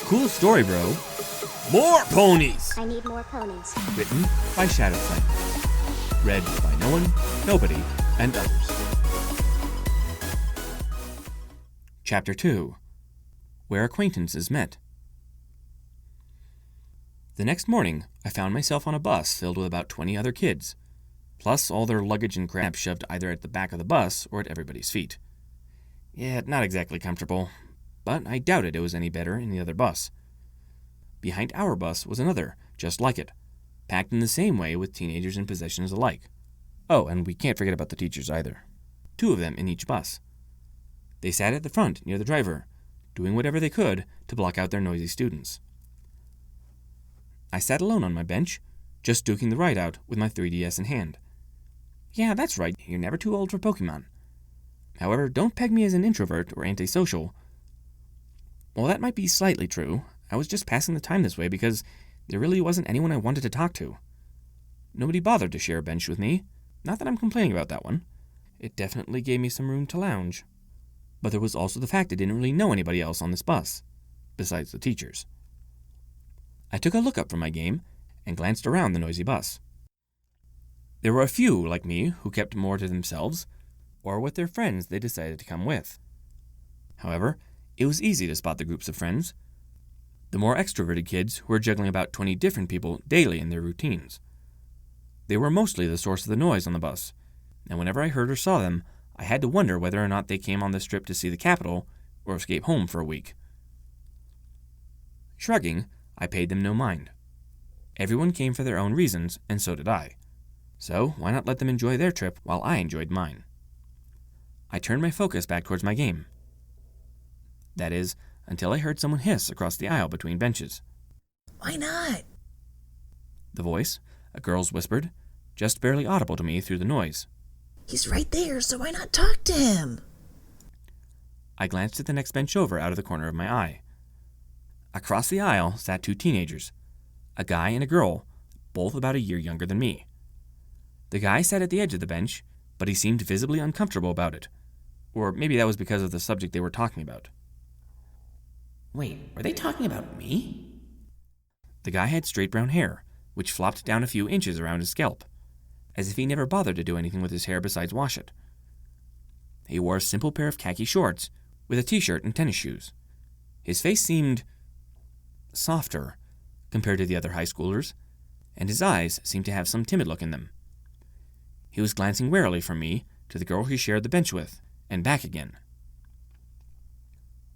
Cool story, bro. More ponies! I need more ponies. Written by Shadow Flame. Read by no one, nobody, and others. Chapter 2. Where Acquaintances Met. The next morning, I found myself on a bus filled with about 20 other kids, plus all their luggage and crap shoved either at the back of the bus or at everybody's feet. Yeah, not exactly comfortable, but I doubted it was any better in the other bus. Behind our bus was another, just like it, packed in the same way with teenagers and possessions alike. Oh, and we can't forget about the teachers either. 2 of them in each bus. They sat at the front near the driver, doing whatever they could to block out their noisy students. I sat alone on my bench, just duking the ride out with my 3DS in hand. Yeah, that's right, you're never too old for Pokemon. However, don't peg me as an introvert or antisocial. Well, that might be slightly true. I was just passing the time this way because there really wasn't anyone I wanted to talk to. Nobody bothered to share a bench with me. Not that I'm complaining about that one. It definitely gave me some room to lounge. But there was also the fact I didn't really know anybody else on this bus, besides the teachers. I took a look up from my game and glanced around the noisy bus. There were a few, like me, who kept more to themselves, or with their friends they decided to come with. However, it was easy to spot the groups of friends. The more extroverted kids who were juggling about 20 different people daily in their routines. They were mostly the source of the noise on the bus, and whenever I heard or saw them, I had to wonder whether or not they came on this trip to see the capital or escape home for a week. Shrugging, I paid them no mind. Everyone came for their own reasons, and so did I. So why not let them enjoy their trip while I enjoyed mine? I turned my focus back towards my game. That is, until I heard someone hiss across the aisle between benches. Why not? The voice, a girl's, whispered, just barely audible to me through the noise. He's right there, so why not talk to him? I glanced at the next bench over out of the corner of my eye. Across the aisle sat 2 teenagers, a guy and a girl, both about a year younger than me. The guy sat at the edge of the bench, but he seemed visibly uncomfortable about it. Or maybe that was because of the subject they were talking about. Wait, were they talking about me? The guy had straight brown hair, which flopped down a few inches around his scalp, as if he never bothered to do anything with his hair besides wash it. He wore a simple pair of khaki shorts, with a t-shirt and tennis shoes. His face seemed softer compared to the other high schoolers, and his eyes seemed to have some timid look in them. He was glancing warily from me to the girl he shared the bench with, and back again.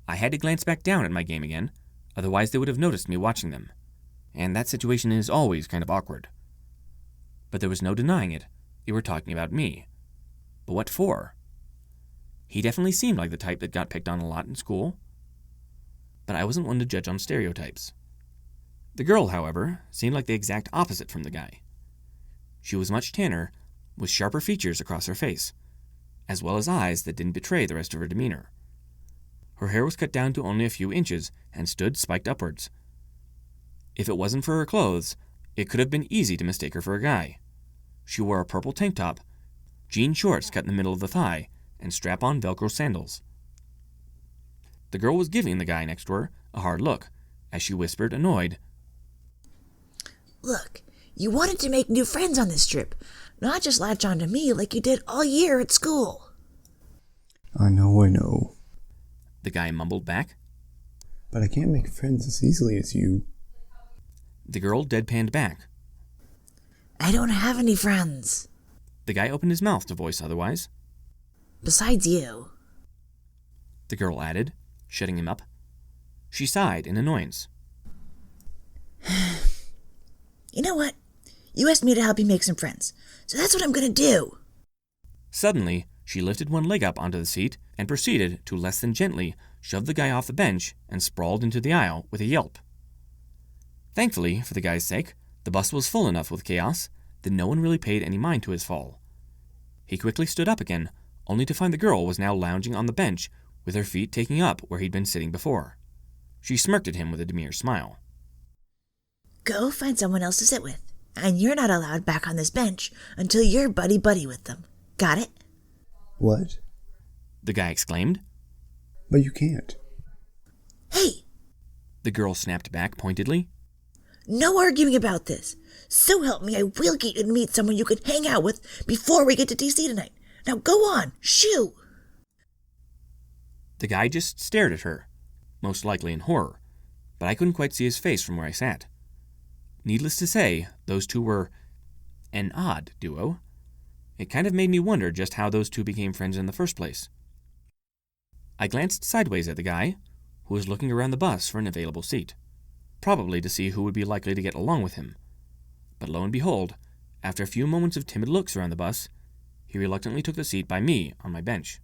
I had to glance back down at my game again, otherwise they would have noticed me watching them, and that situation is always kind of awkward. But there was no denying it, they were talking about me. But what for? He definitely seemed like the type that got picked on a lot in school, but I wasn't one to judge on stereotypes. The girl, however, seemed like the exact opposite from the guy. She was much tanner, with sharper features across her face, as well as eyes that didn't betray the rest of her demeanor. Her hair was cut down to only a few inches and stood spiked upwards. If it wasn't for her clothes, it could have been easy to mistake her for a guy. She wore a purple tank top, jean shorts cut in the middle of the thigh, and strap-on Velcro sandals. The girl was giving the guy next to her a hard look, as she whispered, annoyed, Look, you wanted to make new friends on this trip, not just latch on to me like you did all year at school. I know. the guy mumbled back. But I can't make friends as easily as you. The girl deadpanned back. I don't have any friends. The guy opened his mouth to voice otherwise. Besides you. The girl added, shutting him up. She sighed in annoyance. You know what? You asked me to help you make some friends, so that's what I'm gonna do. Suddenly, she lifted one leg up onto the seat and proceeded to less than gently shove the guy off the bench and sprawled into the aisle with a yelp. Thankfully, for the guy's sake, the bus was full enough with chaos that no one really paid any mind to his fall. He quickly stood up again, only to find the girl was now lounging on the bench with her feet taking up where he'd been sitting before. She smirked at him with a demure smile. Go find someone else to sit with, and you're not allowed back on this bench until you're buddy-buddy with them. Got it? What? The guy exclaimed. But you can't. Hey! the girl snapped back pointedly. No arguing about this. So help me, I will get you to meet someone you could hang out with before we get to D.C. tonight. Now go on, shoo! The guy just stared at her, most likely in horror, but I couldn't quite see his face from where I sat. Needless to say, those two were an odd duo. It kind of made me wonder just how those two became friends in the first place. I glanced sideways at the guy, who was looking around the bus for an available seat, probably to see who would be likely to get along with him. But lo and behold, after a few moments of timid looks around the bus, he reluctantly took the seat by me on my bench.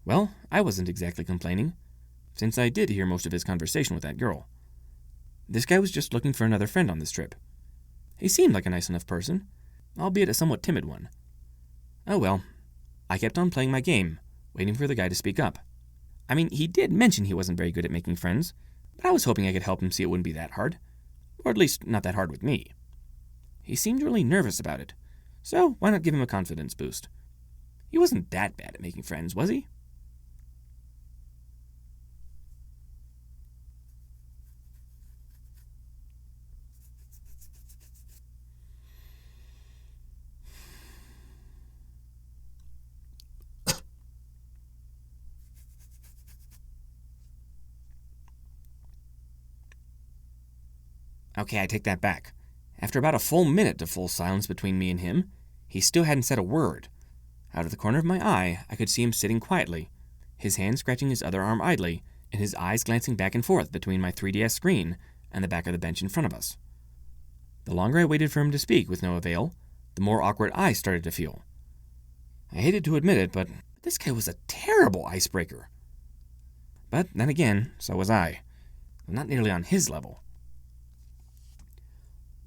Well, I wasn't exactly complaining, since I did hear most of his conversation with that girl. This guy was just looking for another friend on this trip. He seemed like a nice enough person, albeit a somewhat timid one. Oh well, I kept on playing my game, waiting for the guy to speak up. I mean, he did mention he wasn't very good at making friends, but I was hoping I could help him see it wouldn't be that hard. Or at least, not that hard with me. He seemed really nervous about it, so why not give him a confidence boost? He wasn't that bad at making friends, was he? Okay, I take that back. After about a full minute of full silence between me and him, he still hadn't said a word. Out of the corner of my eye, I could see him sitting quietly, his hand scratching his other arm idly, and his eyes glancing back and forth between my 3DS screen and the back of the bench in front of us. The longer I waited for him to speak with no avail, the more awkward I started to feel. I hated to admit it, but this guy was a terrible icebreaker. But then again, so was I. Not nearly on his level.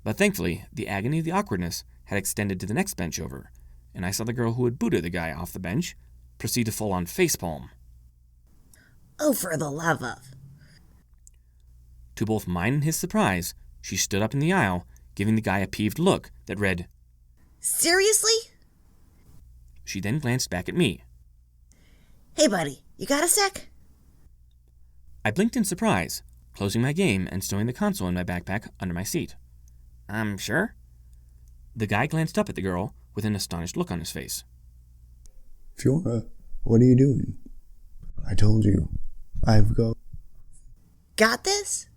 But thankfully, the agony of the awkwardness had extended to the next bench over, and I saw the girl who had booted the guy off the bench proceed to full-on facepalm. Oh, for the love of. To both mine and his surprise, she stood up in the aisle, giving the guy a peeved look that read, Seriously? She then glanced back at me. Hey, buddy, you got a sec? I blinked in surprise, closing my game and stowing the console in my backpack under my seat. Sure? The guy glanced up at the girl with an astonished look on his face. Fiora, what are you doing? I told you. I've Got this?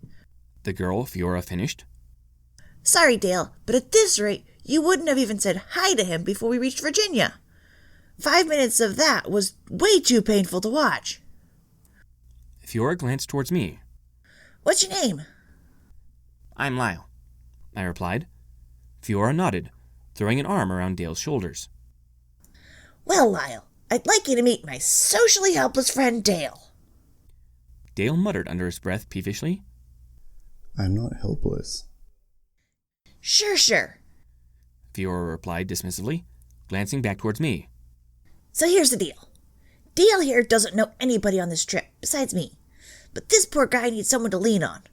The girl, Fiora, finished. Sorry, Dale, but at this rate, you wouldn't have even said hi to him before we reached Virginia. 5 minutes of that was way too painful to watch. Fiora glanced towards me. What's your name? I'm Lyle, I replied. Fiora nodded, throwing an arm around Dale's shoulders. Well, Lyle, I'd like you to meet my socially helpless friend Dale. Dale muttered under his breath peevishly. I'm not helpless. Sure. Fiora replied dismissively, glancing back towards me. So here's the deal. Dale here doesn't know anybody on this trip besides me, but this poor guy needs someone to lean on.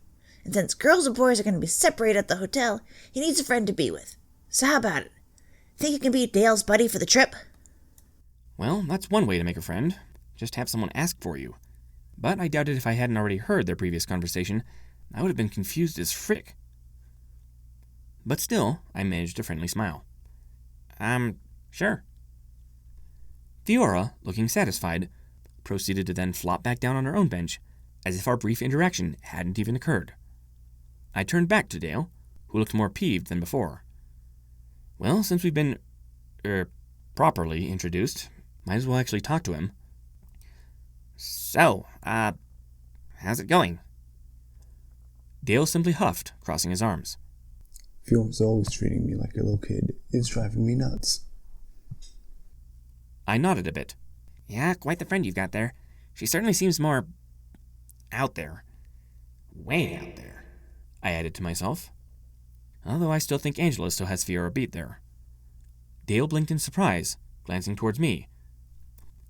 And since girls and boys are going to be separated at the hotel, he needs a friend to be with. So how about it? Think you can be Dale's buddy for the trip? Well, that's one way to make a friend. Just have someone ask for you. But I doubted if I hadn't already heard their previous conversation, I would have been confused as frick. But still, I managed a friendly smile. Sure. Fiora, looking satisfied, proceeded to then flop back down on her own bench, as if our brief interaction hadn't even occurred. I turned back to Dale, who looked more peeved than before. Well, since we've been, properly introduced, might as well actually talk to him. So, how's it going? Dale simply huffed, crossing his arms. Fiora's always treating me like a little kid. It's driving me nuts. I nodded a bit. Yeah, quite the friend you've got there. She certainly seems more out there. Way out there. I added to myself. Although I still think Angela still has Fiora beat there. Dale blinked in surprise, glancing towards me.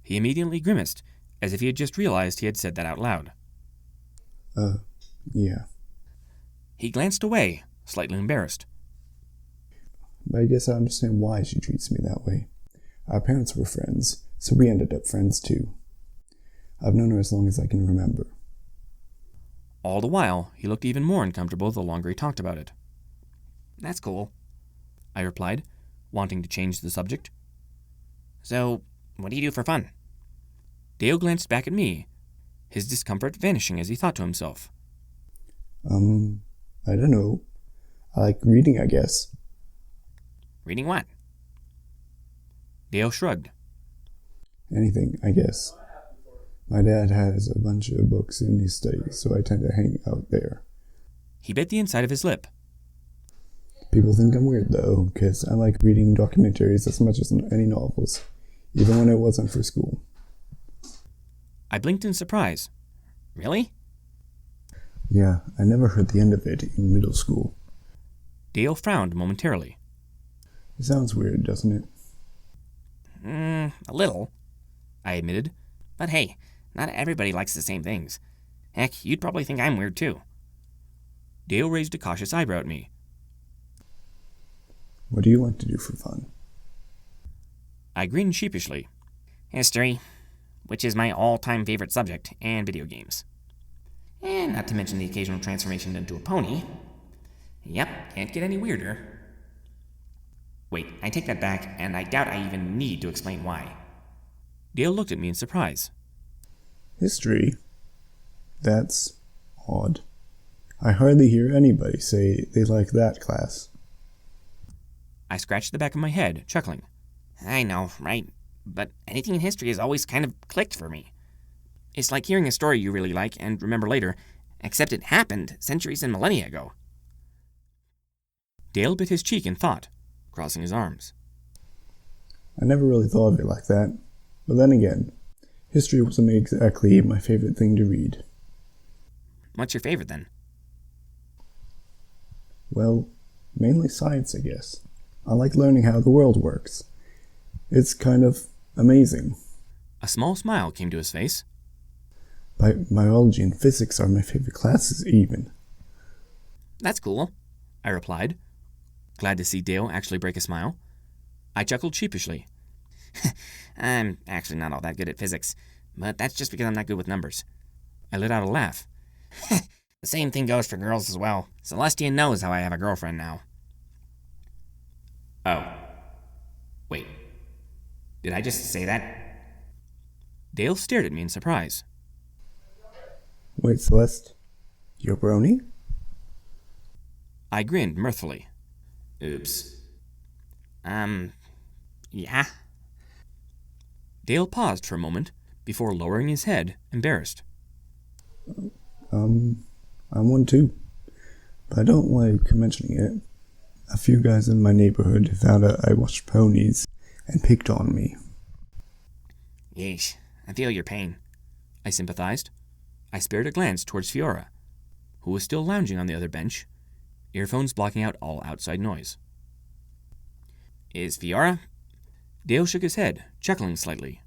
He immediately grimaced, as if he had just realized he had said that out loud. Yeah. He glanced away, slightly embarrassed. But I guess I understand why she treats me that way. Our parents were friends, so we ended up friends too. I've known her as long as I can remember. All the while, he looked even more uncomfortable the longer he talked about it. That's cool, I replied, wanting to change the subject. So, what do you do for fun? Dale glanced back at me, his discomfort vanishing as he thought to himself. I don't know. I like reading, I guess. Reading what? Dale shrugged. Anything, I guess. My dad has a bunch of books in his study, so I tend to hang out there. He bit the inside of his lip. People think I'm weird, though, because I like reading documentaries as much as any novels, even when it wasn't for school. I blinked in surprise. Really? Yeah, I never heard the end of it in middle school. Dale frowned momentarily. It sounds weird, doesn't it? A little. I admitted. But hey, not everybody likes the same things. Heck, you'd probably think I'm weird too. Dale raised a cautious eyebrow at me. What do you like to do for fun? I grinned sheepishly. History, which is my all-time favorite subject, and video games. And not to mention the occasional transformation into a pony. Yep, can't get any weirder. Wait, I take that back, and I doubt I even need to explain why. Dale looked at me in surprise. History? That's odd. I hardly hear anybody say they like that class. I scratched the back of my head, chuckling. I know, right? But anything in history has always kind of clicked for me. It's like hearing a story you really like and remember later, except it happened centuries and millennia ago. Dale bit his cheek in thought, crossing his arms. I never really thought of it like that. But then again, history wasn't exactly my favorite thing to read. What's your favorite then? Well, mainly science, I guess. I like learning how the world works. It's kind of amazing. A small smile came to his face. Biology and physics are my favorite classes even. That's cool, I replied, glad to see Dale actually break a smile. I chuckled sheepishly. I'm actually not all that good at physics, but that's just because I'm not good with numbers. I let out a laugh. The same thing goes for girls as well. Celestia knows how I have a girlfriend now. Oh. Wait. Did I just say that? Dale stared at me in surprise. Wait, Celeste, you're a brony? I grinned mirthfully. Oops. Yeah? Dale paused for a moment before lowering his head, embarrassed. I'm one too, but I don't like mentioning it. A few guys in my neighborhood found out I watched ponies and picked on me. Yeesh, I feel your pain. I sympathized. I spared a glance towards Fiora, who was still lounging on the other bench, earphones blocking out all outside noise. Is Fiora? Dale shook his head, chuckling slightly.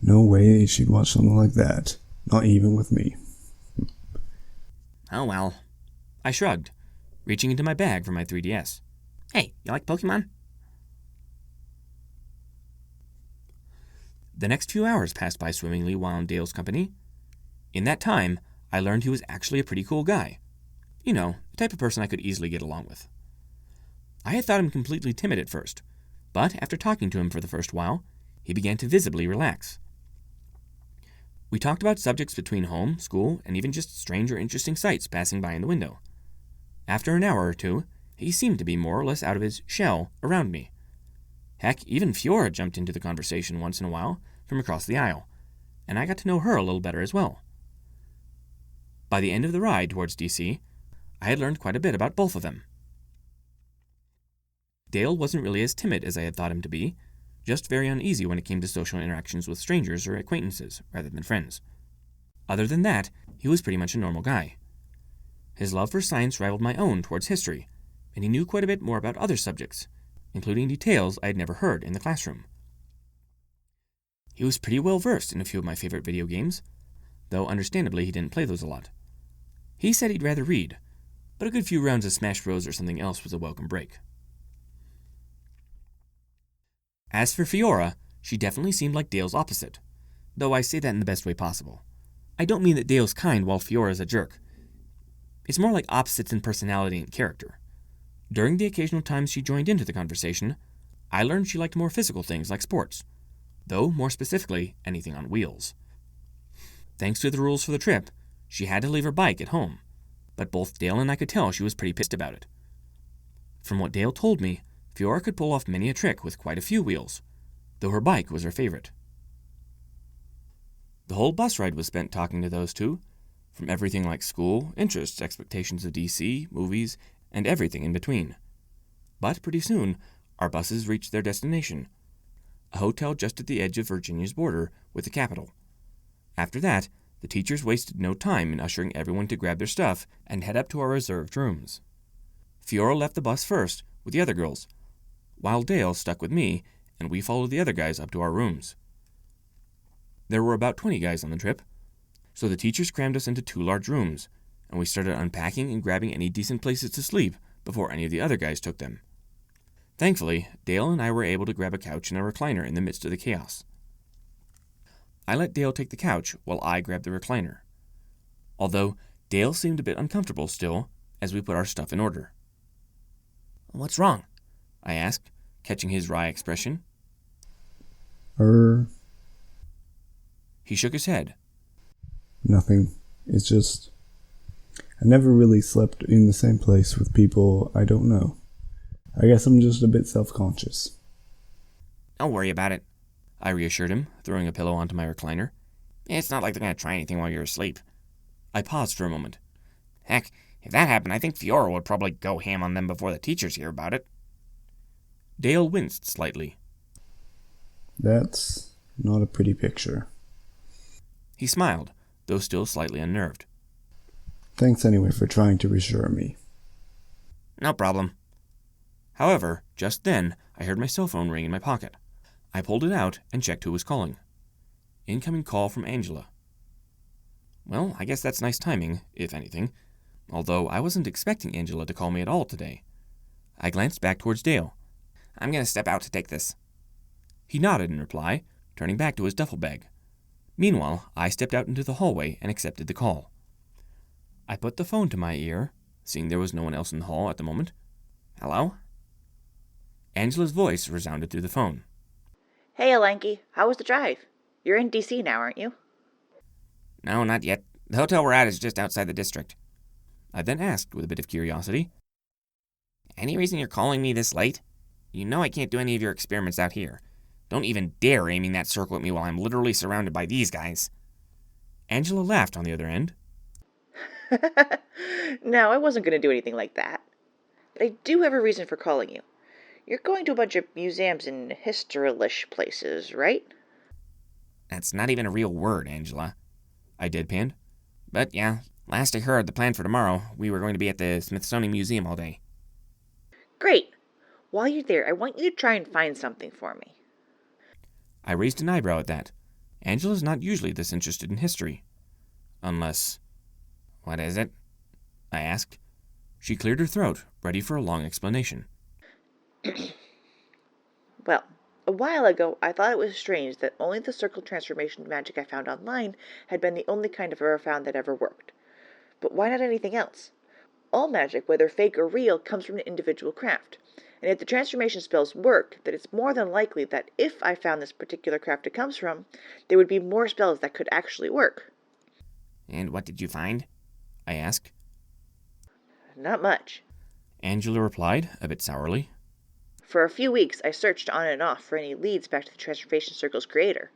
No way she'd watch something like that. Not even with me. Oh well. I shrugged, reaching into my bag for my 3DS. Hey, you like Pokemon? The next few hours passed by swimmingly while in Dale's company. In that time, I learned he was actually a pretty cool guy. You know, the type of person I could easily get along with. I had thought him completely timid at first, but after talking to him for the first while, he began to visibly relax. We talked about subjects between home, school, and even just strange or interesting sights passing by in the window. After an hour or two, he seemed to be more or less out of his shell around me. Heck, even Fiora jumped into the conversation once in a while from across the aisle, and I got to know her a little better as well. By the end of the ride towards D.C., I had learned quite a bit about both of them. Dale wasn't really as timid as I had thought him to be, just very uneasy when it came to social interactions with strangers or acquaintances rather than friends. Other than that, he was pretty much a normal guy. His love for science rivaled my own towards history, and he knew quite a bit more about other subjects, including details I had never heard in the classroom. He was pretty well versed in a few of my favorite video games, though understandably he didn't play those a lot. He said he'd rather read, but a good few rounds of Smash Bros. Or something else was a welcome break. As for Fiora, she definitely seemed like Dale's opposite, though I say that in the best way possible. I don't mean that Dale's kind while Fiora's a jerk. It's more like opposites in personality and character. During the occasional times she joined into the conversation, I learned she liked more physical things like sports, though more specifically, anything on wheels. Thanks to the rules for the trip, she had to leave her bike at home, but both Dale and I could tell she was pretty pissed about it. From what Dale told me, Fiora could pull off many a trick with quite a few wheels, though her bike was her favorite. The whole bus ride was spent talking to those two, from everything like school, interests, expectations of D.C., movies, and everything in between. But pretty soon, our buses reached their destination, a hotel just at the edge of Virginia's border with the capital. After that, the teachers wasted no time in ushering everyone to grab their stuff and head up to our reserved rooms. Fiora left the bus first with the other girls, while Dale stuck with me, and we followed the other guys up to our rooms. There were about 20 guys on the trip, so the teachers crammed us into 2 large rooms, and we started unpacking and grabbing any decent places to sleep before any of the other guys took them. Thankfully, Dale and I were able to grab a couch and a recliner in the midst of the chaos. I let Dale take the couch while I grabbed the recliner, although Dale seemed a bit uncomfortable still as we put our stuff in order. "What's wrong?" I asked, catching his wry expression. He shook his head. Nothing. It's just, I never really slept in the same place with people I don't know. I guess I'm just a bit self-conscious. Don't worry about it. I reassured him, throwing a pillow onto my recliner. It's not like they're going to try anything while you're asleep. I paused for a moment. Heck, if that happened, I think Fiora would probably go ham on them before the teachers hear about it. Dale winced slightly. That's not a pretty picture. He smiled, though still slightly unnerved. Thanks anyway for trying to reassure me. No problem. However, just then, I heard my cell phone ring in my pocket. I pulled it out and checked who was calling. Incoming call from Angela. Well, I guess that's nice timing, if anything, although I wasn't expecting Angela to call me at all today. I glanced back towards Dale. I'm going to step out to take this. He nodded in reply, turning back to his duffel bag. Meanwhile, I stepped out into the hallway and accepted the call. I put the phone to my ear, seeing there was no one else in the hall at the moment. Hello? Angela's voice resounded through the phone. Hey, Alanky, how was the drive? You're in D.C. now, aren't you? No, not yet. The hotel we're at is just outside the district. I then asked with a bit of curiosity. Any reason you're calling me this late? You know I can't do any of your experiments out here. Don't even dare aiming that circle at me while I'm literally surrounded by these guys. Angela laughed on the other end. No, I wasn't going to do anything like that. But I do have a reason for calling you. You're going to a bunch of museums and historilish places, right? That's not even a real word, Angela. I deadpanned. But yeah, last I heard, the plan for tomorrow, we were going to be at the Smithsonian Museum all day. Great. While you're there, I want you to try and find something for me. I raised an eyebrow at that. Angela's not usually this interested in history. Unless... What is it? I asked. She cleared her throat, ready for a long explanation. Well, a while ago, I thought it was strange that only the circle transformation magic I found online had been the only kind I've ever found that ever worked. But why not anything else? All magic, whether fake or real, comes from an individual craft. And if the transformation spells work, then it's more than likely that if I found this particular craft it comes from, there would be more spells that could actually work. And what did you find? I asked. Not much. Angela replied, a bit sourly. For a few weeks, I searched on and off for any leads back to the Transformation Circle's creator,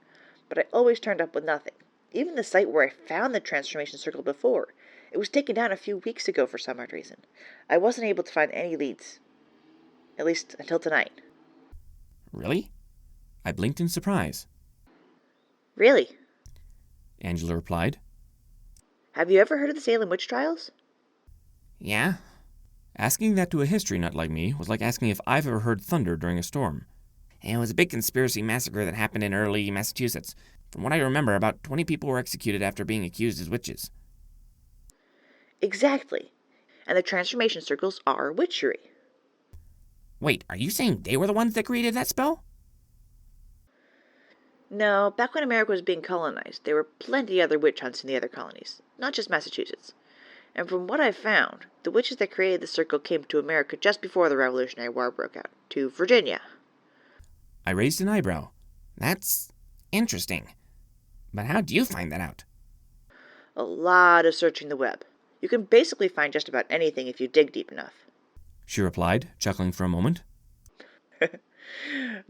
but I always turned up with nothing. Even the site where I found the Transformation Circle before, it was taken down a few weeks ago for some odd reason. I wasn't able to find any leads. At least until tonight. Really? I blinked in surprise. Really? Angela replied. Have you ever heard of the Salem witch trials? Yeah. Asking that to a history nut like me was like asking if I've ever heard thunder during a storm. It was a big conspiracy massacre that happened in early Massachusetts. From what I remember, about 20 people were executed after being accused as witches. Exactly. And the transformation circles are witchery. Wait, are you saying they were the ones that created that spell? No, back when America was being colonized, there were plenty other witch hunts in the other colonies, not just Massachusetts. And from what I've found, the witches that created the circle came to America just before the Revolutionary War broke out, to Virginia. I raised an eyebrow. That's interesting. But how do you find that out? A lot of searching the web. You can basically find just about anything if you dig deep enough. She replied, chuckling for a moment.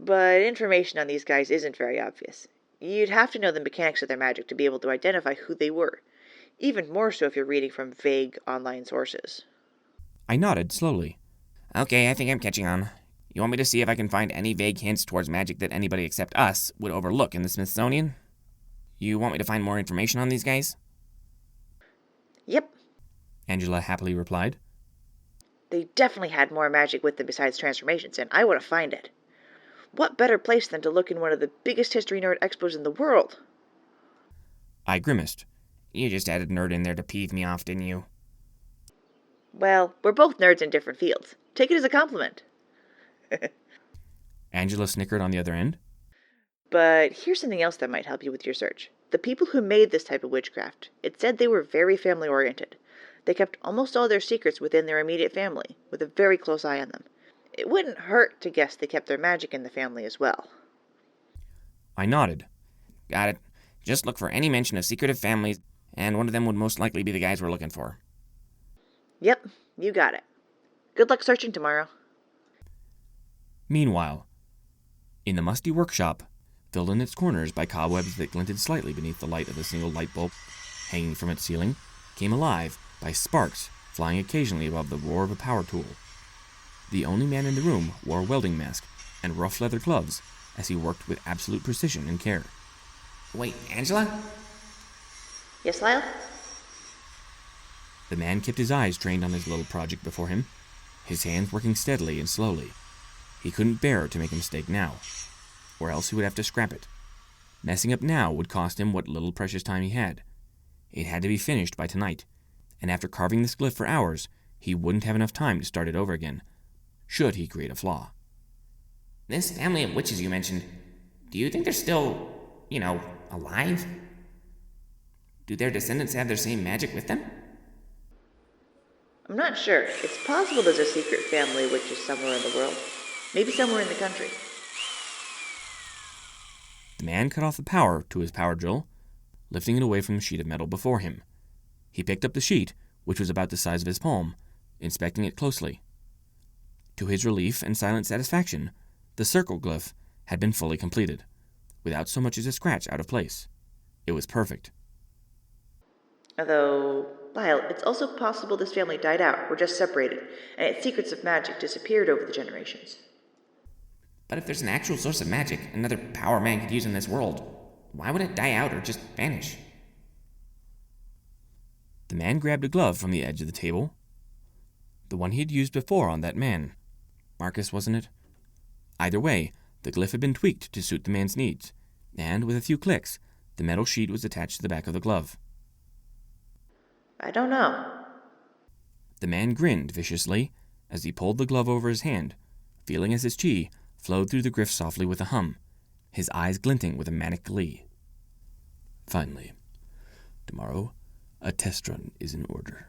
But information on these guys isn't very obvious. You'd have to know the mechanics of their magic to be able to identify who they were, even more so if you're reading from vague online sources. I nodded slowly. Okay, I think I'm catching on. You want me to see if I can find any vague hints towards magic that anybody except us would overlook in the Smithsonian? You want me to find more information on these guys? Yep, Angela happily replied. they definitely had more magic with them besides transformations, and I want to find it. What better place than to look in one of the biggest history nerd expos in the world? I grimaced. You just added nerd in there to peeve me off, didn't you? Well, we're both nerds in different fields. Take it as a compliment. Angela snickered on the other end. But here's something else that might help you with your search. The people who made this type of witchcraft, it said they were very family-oriented. They kept almost all their secrets within their immediate family, with a very close eye on them. It wouldn't hurt to guess they kept their magic in the family as well. I nodded. Got it. Just look for any mention of secretive families, and one of them would most likely be the guys we're looking for. Yep, you got it. Good luck searching tomorrow. Meanwhile, in the musty workshop, filled in its corners by cobwebs that glinted slightly beneath the light of a single light bulb hanging from its ceiling, came alive by sparks flying occasionally above the roar of a power tool. The only man in the room wore a welding mask and rough leather gloves as he worked with absolute precision and care. Wait, Angela? Yes, Lyle? The man kept his eyes trained on his little project before him, his hands working steadily and slowly. He couldn't bear to make a mistake now, or else he would have to scrap it. Messing up now would cost him what little precious time he had. It had to be finished by tonight, and after carving this glyph for hours, he wouldn't have enough time to start it over again, should he create a flaw. This family of witches you mentioned, do you think they're still, alive? Do their descendants have their same magic with them? I'm not sure. It's possible there's a secret family of witches somewhere in the world. Maybe somewhere in the country. The man cut off the power to his power drill, lifting it away from the sheet of metal before him. He picked up the sheet, which was about the size of his palm, inspecting it closely. To his relief and silent satisfaction, the circle glyph had been fully completed, without so much as a scratch out of place. It was perfect. Although, Lyle, it's also possible this family died out, or just separated, and its secrets of magic disappeared over the generations. But if there's an actual source of magic another power man could use in this world, why would it die out or just vanish? The man grabbed a glove from the edge of the table. The one he had used before on that man. Marcus, wasn't it? Either way, the glyph had been tweaked to suit the man's needs, and with a few clicks, the metal sheet was attached to the back of the glove. I don't know. The man grinned viciously as he pulled the glove over his hand, feeling as his chi flowed through the glyph softly with a hum, his eyes glinting with a manic glee. Finally, tomorrow, a test run is in order.